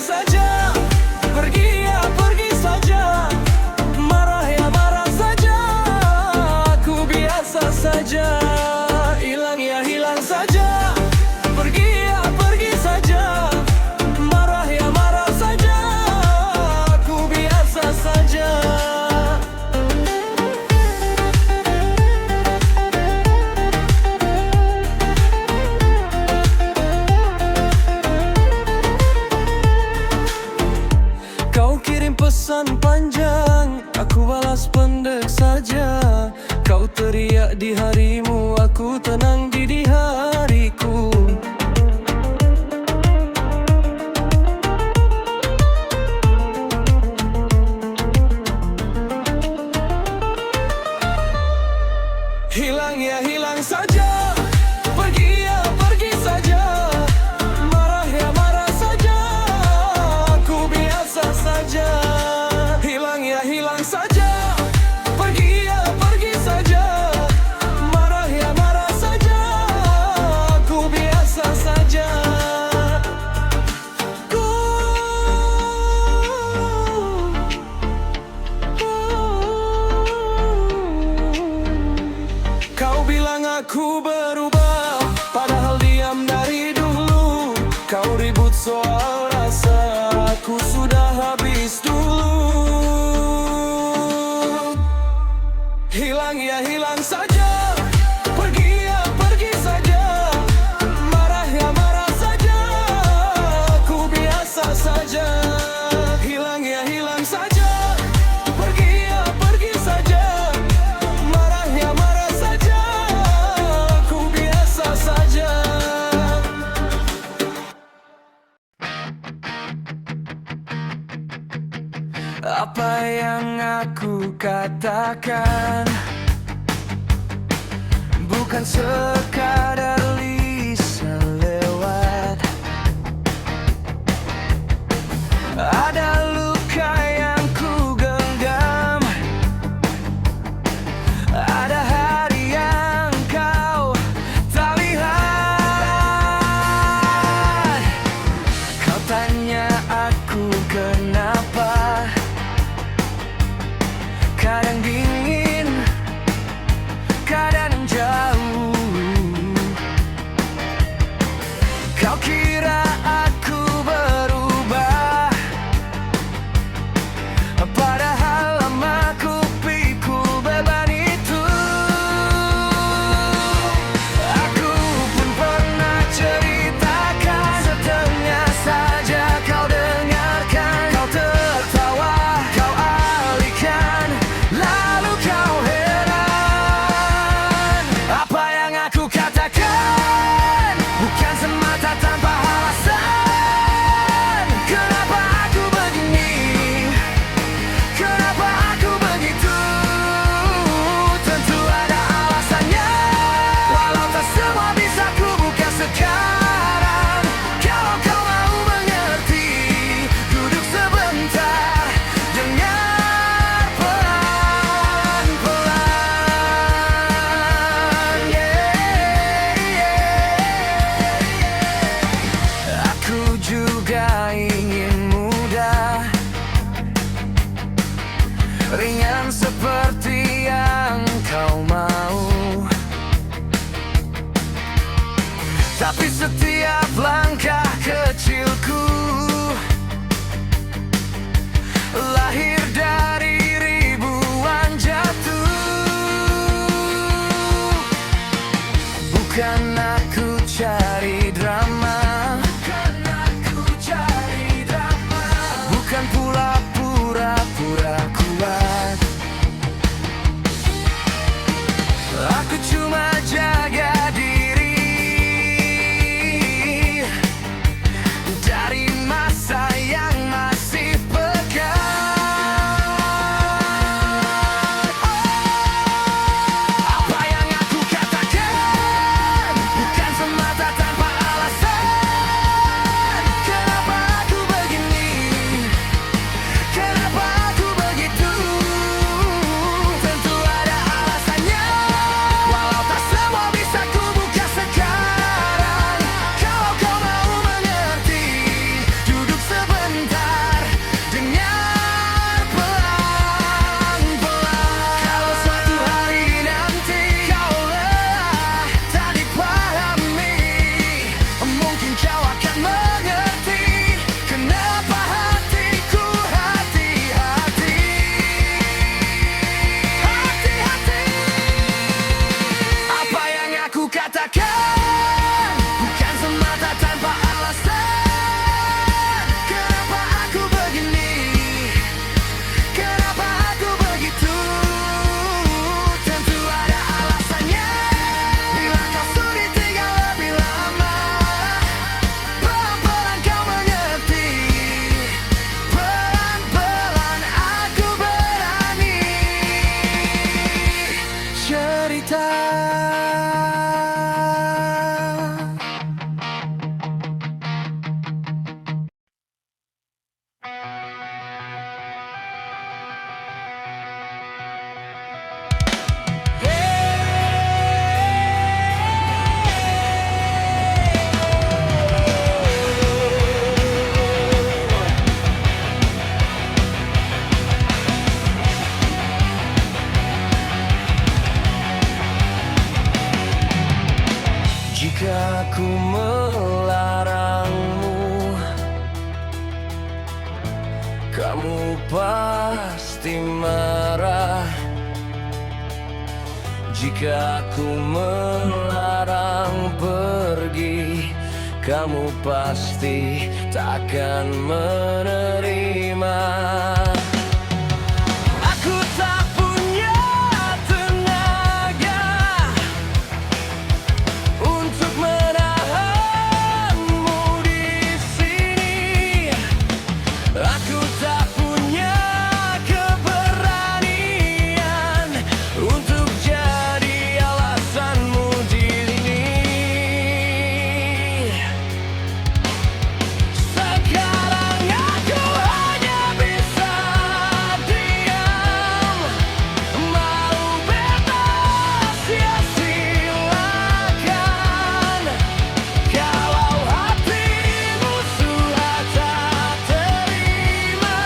saja. Pergi ya pergi saja. Marah ya marah saja. Aku biasa saja. Hilang ya hilang saja. Pergi ya pergi saja. Marah ya marah saja. Aku biasa saja. Kau kirim pesan panjang, aku balas pendek saja. Kau teriak di harimu, aku tenang di hariku. Hilang ya hilang saja. Pergi ya pergi saja. Marah ya marah saja. Aku biasa saja. Hilang ya hilang saja. Pergi ya pergi saja. Marah ya marah saja. Aku biasa saja. Kau bilang aku berubah, padahal diam dari dulu. Kau ribut soal rasa, aku sudah habis dulu. Hilang ya hilang saja. Pergi ya pergi saja. Marah ya marah saja. Aku biasa saja. Hilang ya hilang saja. Pergi ya pergi saja. Marah ya marah saja. Aku biasa saja. Apa yang aku katakan bukan sekadar lisan lewat. Ada luka yang ku genggam. Ada hari yang kau tak lihat. Kau tanya aku kenapa. Kadang dingin, kadang jauh. Kau kira aku berubah, padahal lama ku pikul beban itu. Aku pun pernah ceritakan, setengah saja kau dengarkan. Kau tertawa, kau alihkan, lalu kau heran. Apa yang aku katakan bukan semata tanpa alasan. Kenapa aku begini? Kenapa aku begitu? Tentu ada alasannya. Walau tak semua bisa ku buka sekarang. Kalau kau mau mengerti, duduk sebentar, dengar pelan-pelan. Aku juga ingin mudah, ringan seperti yang kau mau. Tapi setiap langkah kecilku lahir dari ribuan jatuh. Bukan aku cari drama, bukan pula pura-pura kuat. Aku cuma jaga diri dari Jika ku melarangmu, kamu pasti marah. Jika ku melarang pergi, kamu pasti takkan menerima. Aku tak punya tenaga untuk menahanmu di sini. Aku tak punya keberanian untuk jadi alasanmu di sini. Sekarang aku hanya bisa diam. Mau bebas ya silakan. Kalau hatimu sudah tak terima,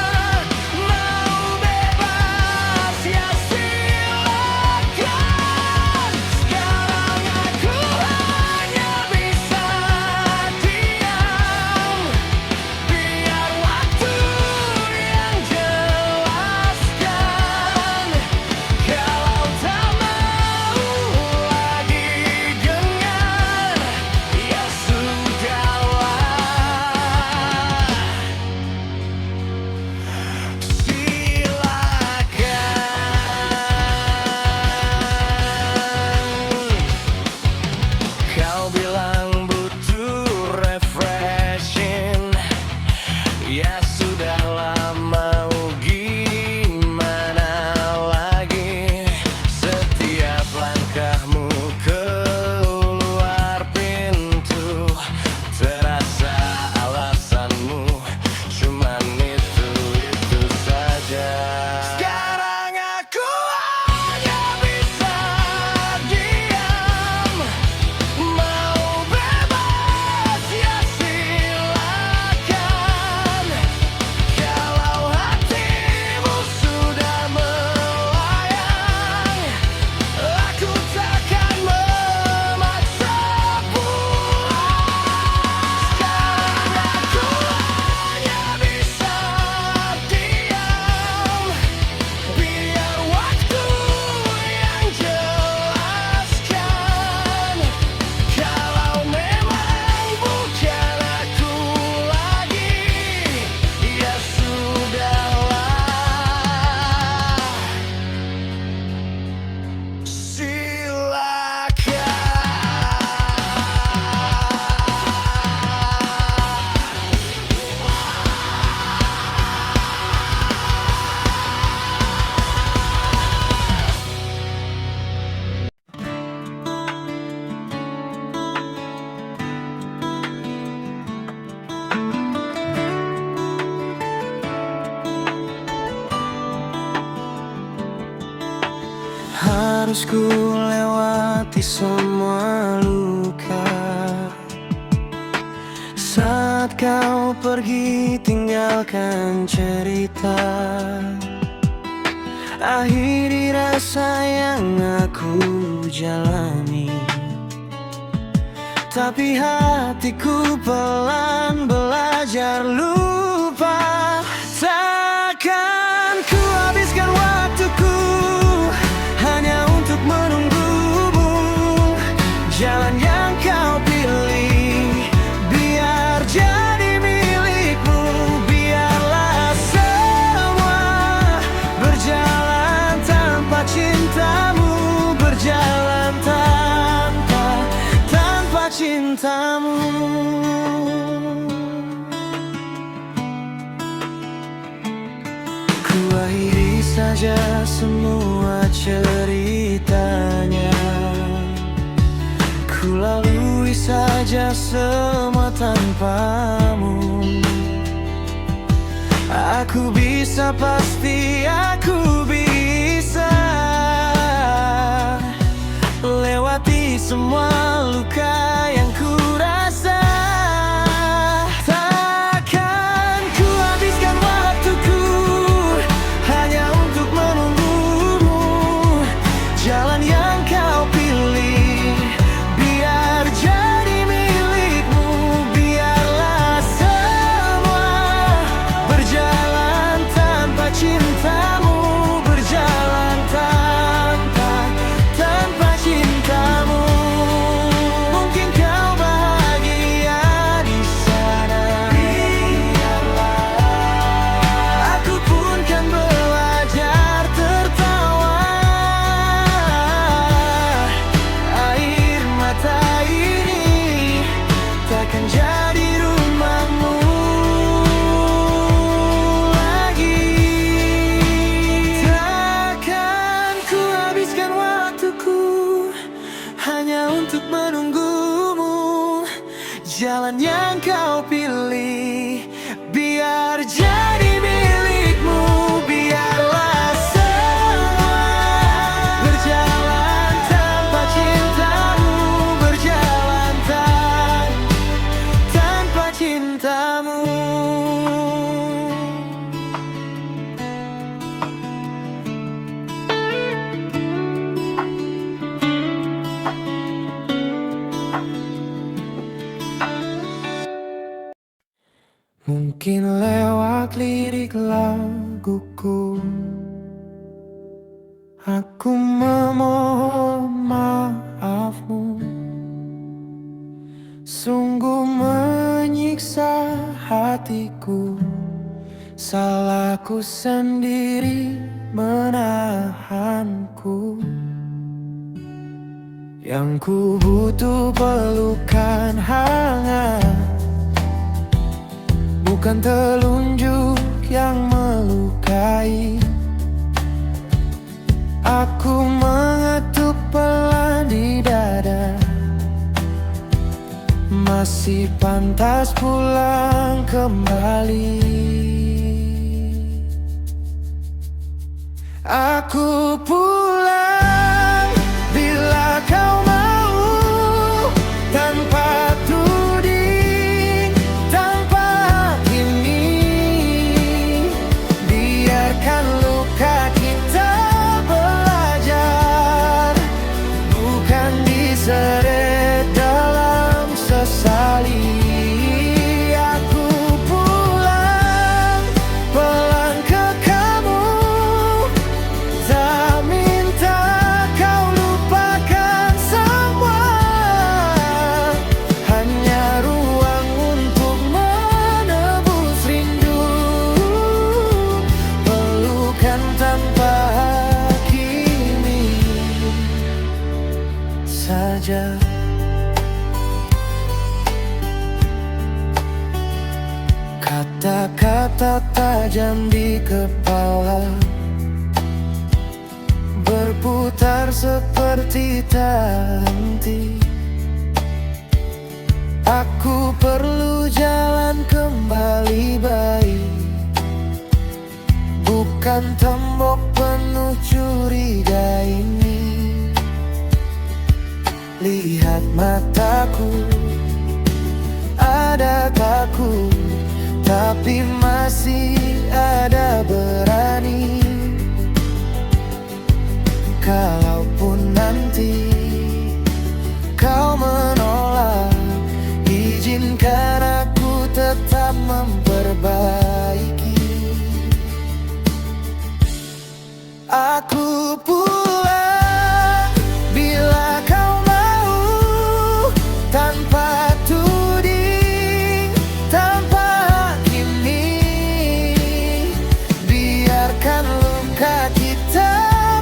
mau bebas ya silakan. Sekarang aku hanya bisa diam. Biar waktu yang jelaskan. Kalau tak mau lagi dengar, ya sudahlah. Silakan. Kau bilang butuh refreshing, ya sudahlah, mau gimana lagi. Setiap langkahmu keluar pintu, terasa alasanmu cuman itu saja. Sekarang aku hanya bisa diam. Mau bebas ya silakan. Kalau hatimu sudah melayang, aku takkan memaksa pulang. Sekarang aku hanya bisa diam. Biar waktu yang jelaskan. Kalau memang bukan aku lagi, ya sudahlah. Harus ku lewati semua luka saat kau pergi tinggalkan cerita. Akhiri rasa yang aku jalani, tapi hatiku pelan belajar lupa. Takkan ku habiskan waktuku hanya untuk menunggumu. Jalan yang kau pilih biar jadi milikmu. Biarlah semua berjalan tanpa cintamu, berjalan tanpa cintamu. Ku akhiri saja semua ceritanya. Ku lalui saja semua tanpamu. Aku bisa, pasti aku bisa lewati semua luka yang ku rasa. Takkan ku habiskan waktuku hanya untuk menunggumu. Jalan yang kau pilih biar jadi milikmu. Biarlah semua berjalan tanpa cintamu, berjalan tanpa cintamu. Mungkin kau bahagia di sana. Biarlah aku pun kan belajar tertawa. Air mata ini takkan jadi rumahmu lagi. Takkan ku habiskan waktuku hanya untuk menunggumu. Jalan yang kau pilih biar jadi milikmu. Biarlah semua berjalan tanpa cintamu, berjalan tanpa cintamu. Mungkin lewat lirik laguku aku memohon maafmu. Sungguh menyiksa hatiku, salahku sendiri menahanku. Yang ku butuh pelukan hangat, bukan telunjuk yang melukai. Aku mengetuk pelan di dada, masih pantas pulang kembali. Aku pulang bila kau mau, tanpa tuding, tanpa ini. Biarkan luka kita belajar, bukan diseret dalam sesali. Aku pulang pelan ke kamu, tak minta kau lupakan semua. Hanya ruang untuk menebus rindu, pelukan tanpa hakimi saja. Kata-kata tajam di kepala berputar seperti tak henti. Aku perlu jalan kembali baik, bukan tembok penuh curiga ini. Lihat mataku, ada takut, tapi masih ada berani. Kalaupun nanti kau menolak, izinkan aku tetap memperbaiki. Aku pulang bila kau mau, tanpa tuding, tanpa hakimi. Biarkan luka kita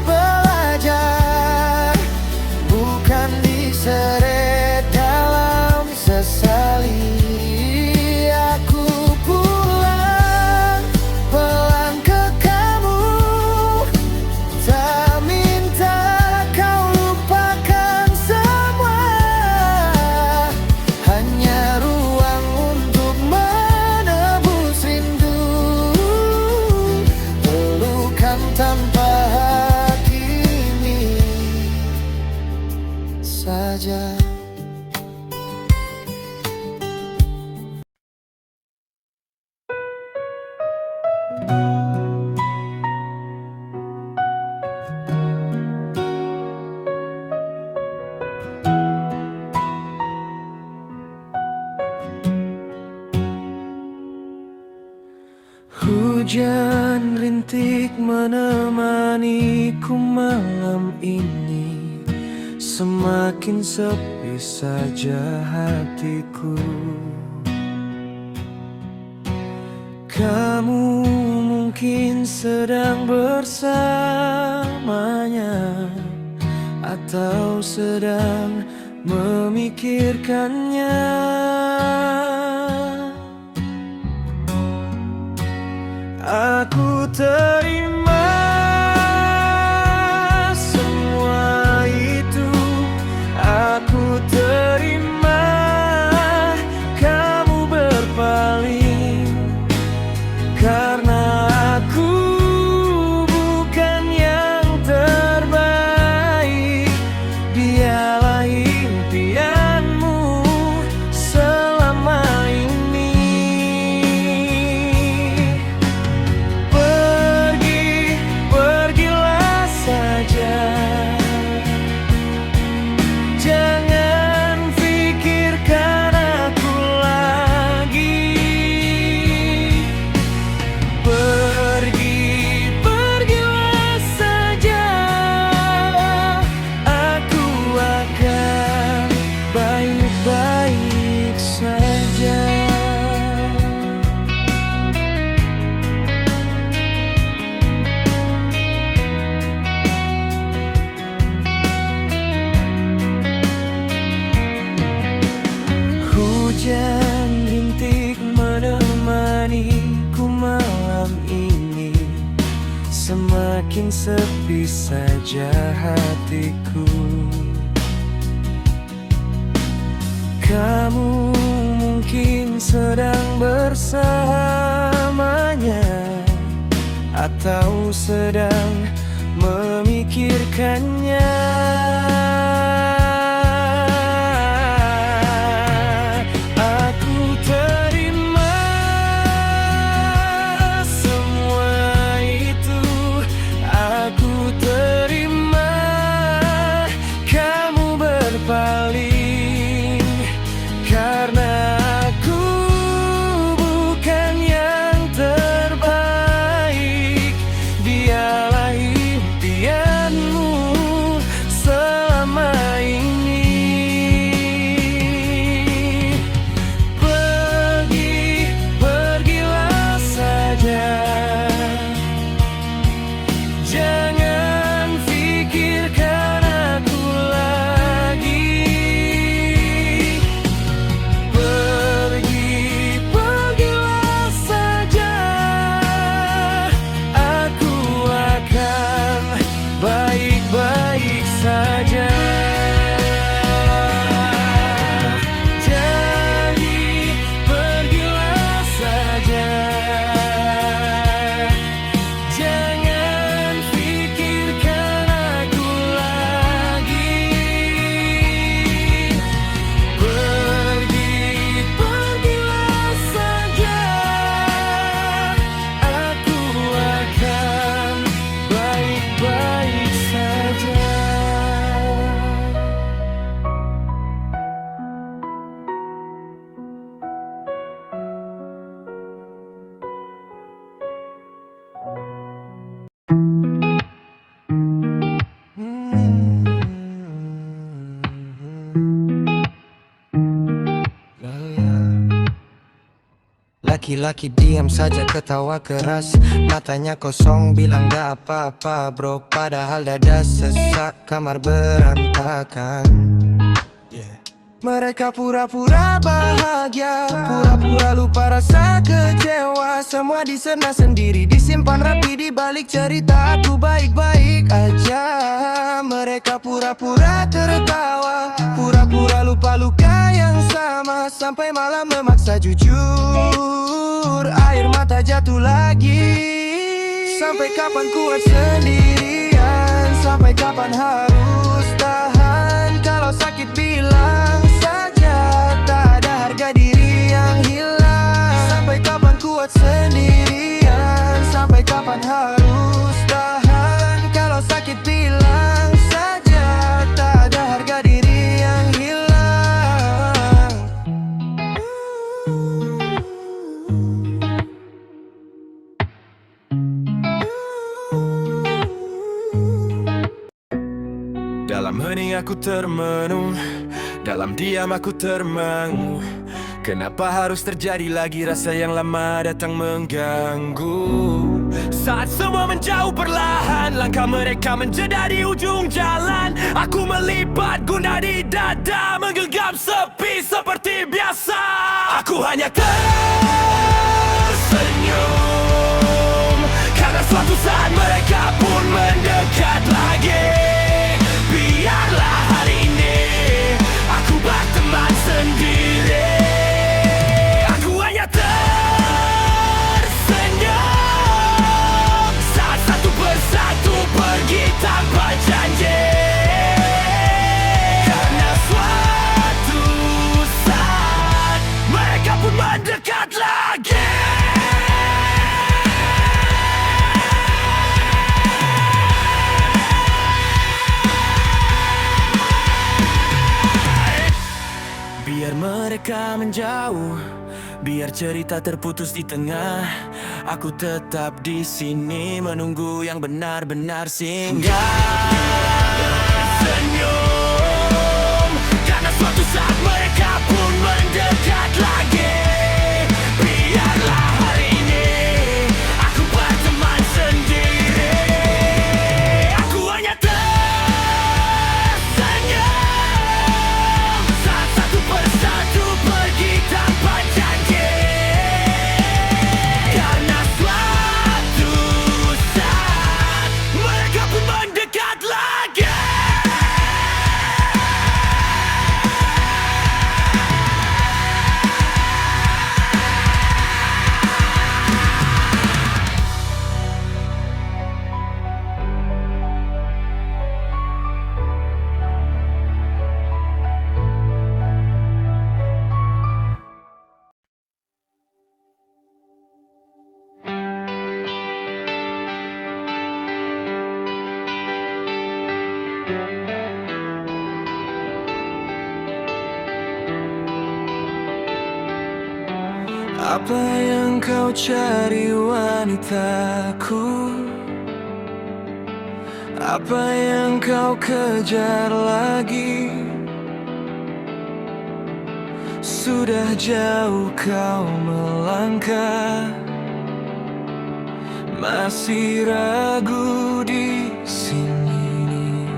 belajar, bukan diseret dalam sesali. Aku pulang pelan ke kamu, tak Hujan rintik menemaniku malam ini. Semakin sepi saja hatiku. Kamu mungkin sedang bersamanya atau sedang memikirkannya. Aku terima semua itu. Aku terima kamu berpaling, karena aku bukan yang terbaik. Dialah impianmu selama ini. Pergilah saja. Jangan pikirkan aku lagi. Pergilah saja. Aku akan baik-baik saja. Hujan rintik menemaniku malam ini. Semakin sepi saja hatiku. Kamu mungkin sedang bersamanya atau sedang memikirkannya. Aku terima semua itu. Aku terima kamu berpaling, karena aku bukan yang terbaik. Dialah impianmu selama ini. Pergilah saja. Jangan pikirkan aku lagi. Pergilah saja. Aku akan baik-baik saja. Jadi pergilah saja. Jangan pikirkan aku lagi. Pergilah saja. Aku akan baik-baik saja. Laki-laki diam saja ketawa keras, matanya kosong bilang gak apa-apa bro. Padahal dada sesak, kamar berantakan. Mereka pura-pura bahagia, pura-pura lupa rasa kecewa. Semua diserna sendiri, disimpan rapi di balik cerita aku baik-baik aja. Mereka pura-pura tertawa, pura-pura lupa luka yang sama. Sampai malam memaksa jujur, air mata jatuh lagi. Sampai kapan kuat sendirian? Sampai kapan harus tahan? Kalau sakit bilang saja, tak ada harga diri yang hilang. Sampai kapan kuat sendirian? Sampai kapan harus tahan? Kalau sakit bilang saja, tak ada harga diri yang hilang. hening aku termenung, dalam diam aku termangu. Kenapa harus terjadi lagi rasa yang lama datang mengganggu? Saat semua menjauh perlahan, langkah mereka menjeda di ujung jalan. Aku melipat guna di dada, menggenggam sepi seperti biasa. Aku hanya tersenyum, karena suatu saat mereka pun mendekat lagi. Biarlah hari ini aku berteman sendiri. Aku hanya tersenyum saat satu persatu pergi tanpa janji. Karena suatu saat mereka pun mendekat lagi. Biar mereka menjauh, biar cerita terputus di tengah, aku tetap di sini menunggu yang benar-benar singgah. Senyum, karena suatu saat mereka pun mendekat lagi. Biarlah hari ini aku berteman sendiri. Aku hanya tersenyum saat satu persatu pergi tanpa janji. Karena suatu saat mereka pun mendekat lagi. Apa yang kau cari wanitaku? Apa yang kau kejar lagi? Sudah jauh kau melangkah, masih ragu di sini.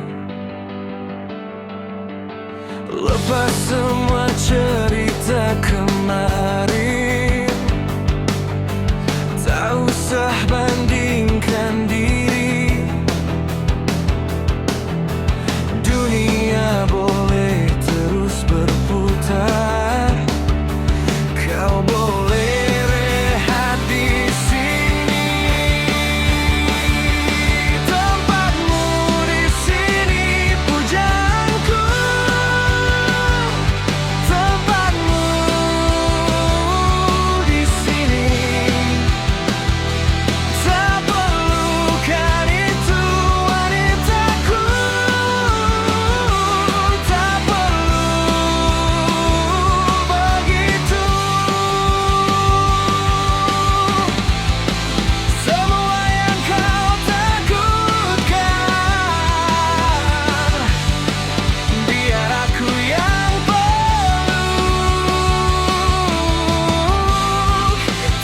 Lepas semua cerita kemarin, tak usah bandingkan diri. Dunia boleh terus berputar, kau boleh rehat di sini. Tempatmu di sini, pujaanku. Tempatmu di sini. Tak perlukan itu wanitaku, tak perlu begitu. Semua yang kau takutkan, biar aku yang peluk.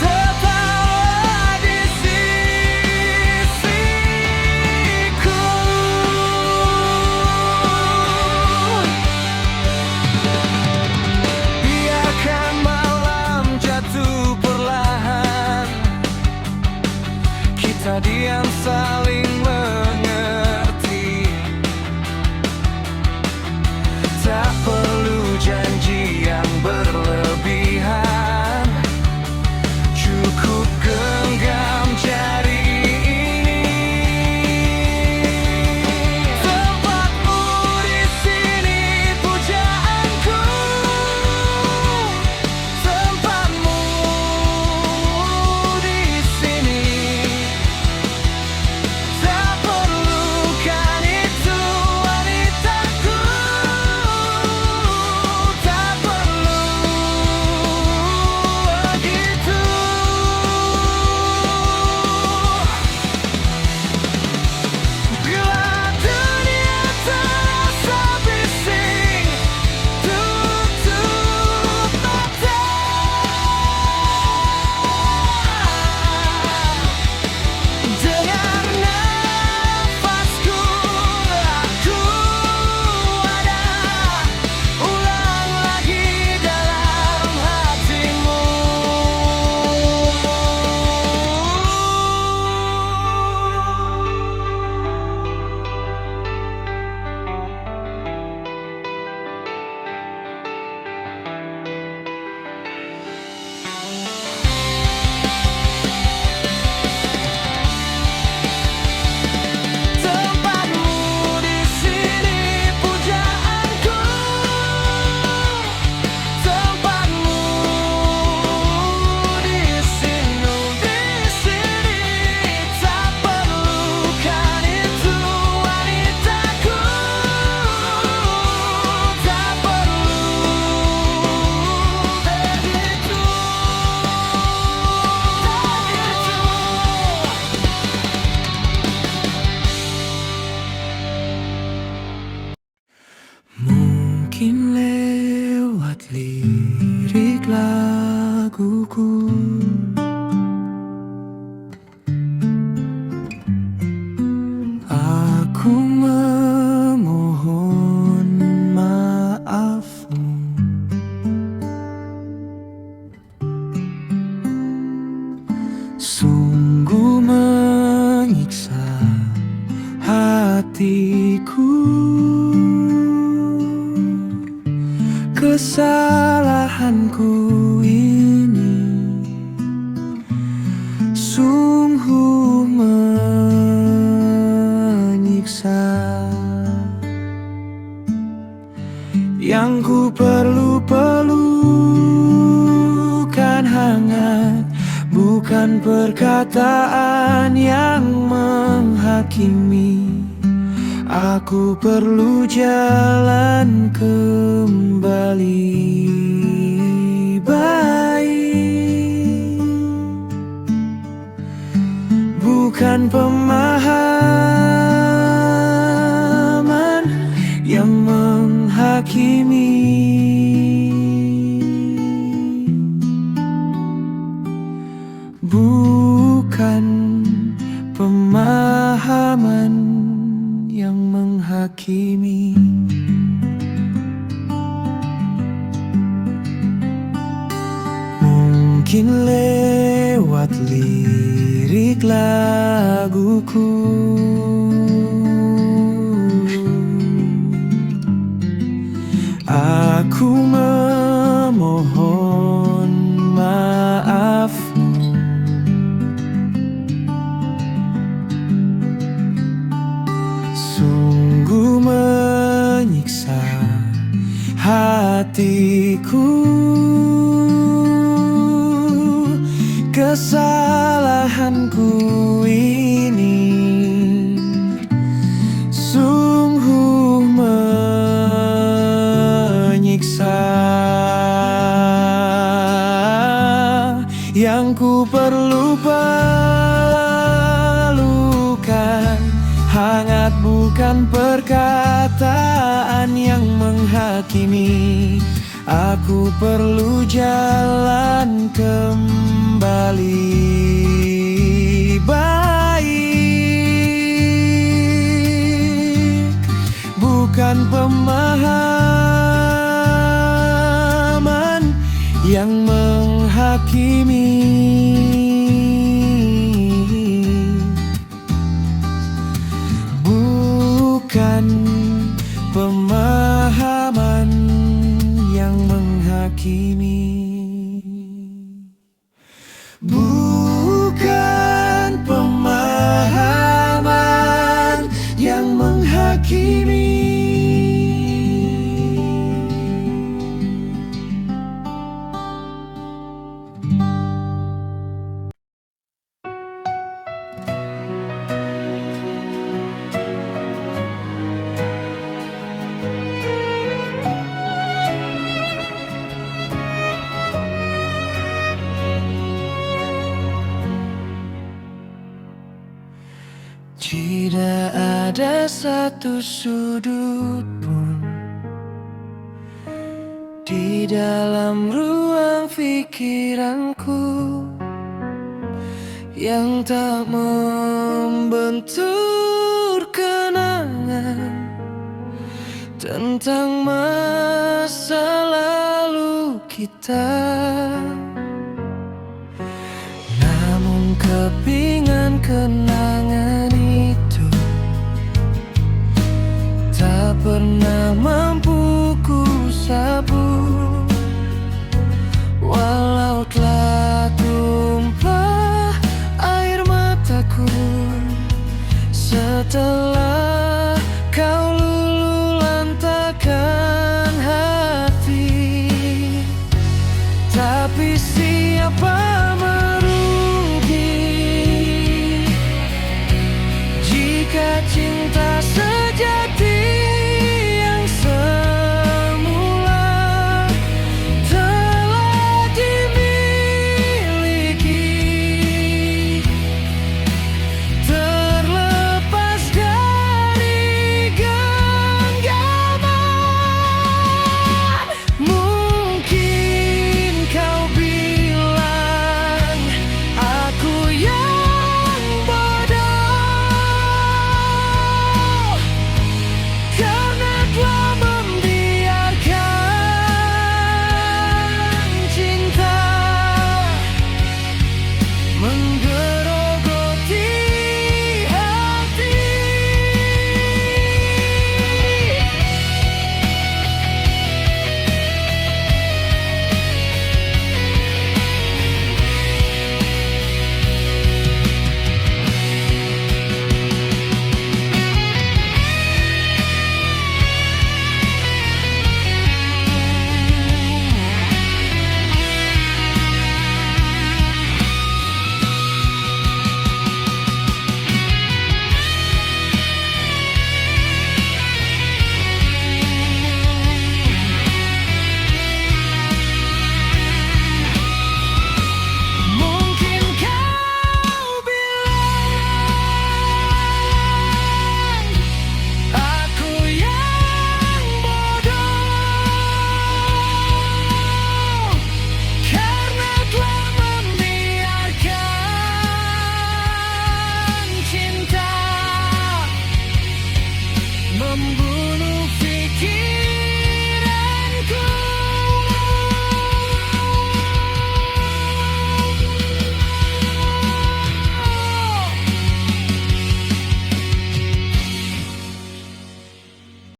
Tetaplah di sisiku. Biarkan malam jatuh perlahan, kita diam saling mengerti. Tak perlu janji yang berlebihan, cukup genggam jari ini. Tempatmu di sini, pujaanku. Tempatmu di sini. Tak menyiksa hatiku. Kesalahanku ini sungguh menyiksa. Yang ku perlu pelukan hangat, bukan perkataan yang menghakimi. Aku perlu jalan kembali baik, bukan pemahaman yang menghakimi. Bukan pemahaman yang menghakimi. Mungkin lewat lirik laguku aku memohon maafmu. Sungguh menyiksa hatiku. Kesalahanku ini sungguh menyiksa. Yang ku perlu pelukan hangat, bukan perkataan yang menghakimi. Aku perlu jalan kembali baik, bukan pemahaman yang menghakimi. Bukan pemahaman yang menghakimi. Bukan pemahaman yang menghakimi. Tidak ada satu sudut pun di dalam ruang pikiranku yang tak membentur kenangan tentang masa lalu kita. Namun kepingan kenangan itu tak pernah mampu ku sapu. Walau telah tumpah air mataku setelah